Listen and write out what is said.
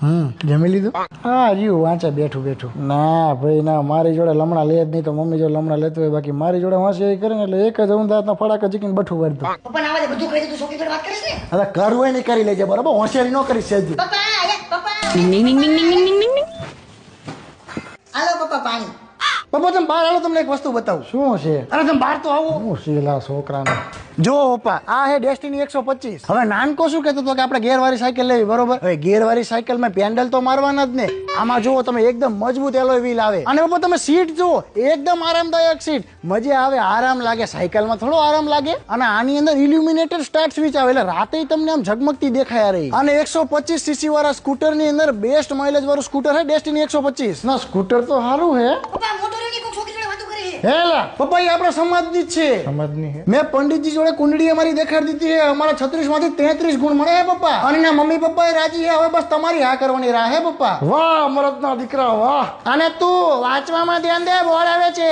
જમી લીધું? હા રહ્યું વાંચે બેઠું બેઠું. ના ભાઈ ના, મારી જોડે લમણા લે જ નહીં તો મમ્મી જોડે લમણા લેતો હોય, બાકી મારી જોડે હોશિયારી કરે ને એટલે એક જ ઊંધાતનો ફડાક જીકીને બઠું વાળતું. પપ્પા ના બધું કહી દે, તું છોકરી જોડે વાત કરીશ ને? હવે કરવું હોય નહીં કરી લેજે, બરાબર? હોશિયારી ન કરી સેજ. પપ્પા હાલો પપ્પા પાણી. પપ્પા તમે બહાર આવો, તમને એક વસ્તુ બતાવું. શું છે? અરે તમે બહાર તો આવો. હું શીલા છોકરાને જો પપ્પા, આ હે ડેસ્ટિની 125. હવે નાનકો શું કહેતો હતો કે આપણે ગેરવાળી સાયકલ લેવી, બરોબર? હવે ગેરવાળી સાયકલમાં પેન્ડલ તો મારવાના જ ને. આમાં જુઓ તમે, એકદમ મજબૂત એલોય વ્હીલ આવે. અને પપ્પા તમે સીટ જુઓ, એકદમ આરામદાયક સીટ, મજા આવે, આરામ લાગે. સાયકલમાં થોડો આરામ લાગે. અને આની અંદર ઇલ્યુમિનેટેડ સ્ટાર્ટ સ્વિચ આવે એટલે રાતે તમને આમ ઝગમગતી દેખાય રહી. અને 125 સીસી વાળા સ્કૂટર ની અંદર બેસ્ટ માઇલેજ વાળું સ્કૂટર હે ડેસ્ટિની 125. ના સ્કૂટર તો સારું હે. પપ્પા મોટો રેની કોઈ છોકરી જોડે વાતો કરે છે. હેલા પપ્પા, એ આપણા સમાજની જ છે. સમાજની હે? મેં પંડિતજી જોડે કુંડળી અમારી દેખાડી દીધી છે. અમારા 36 માંથી 33 ગુણ મળે હે પપ્પા. અને ના મમ્મી પપ્પા એ રાજી હે. હવે બસ તમારી હા કરવાની રાહ હે પપ્પા. વાહ અમરતના દીકરા વાહ. અને તું વાંચવામાં ધ્યાન દે, બોર્ડ આવે છે.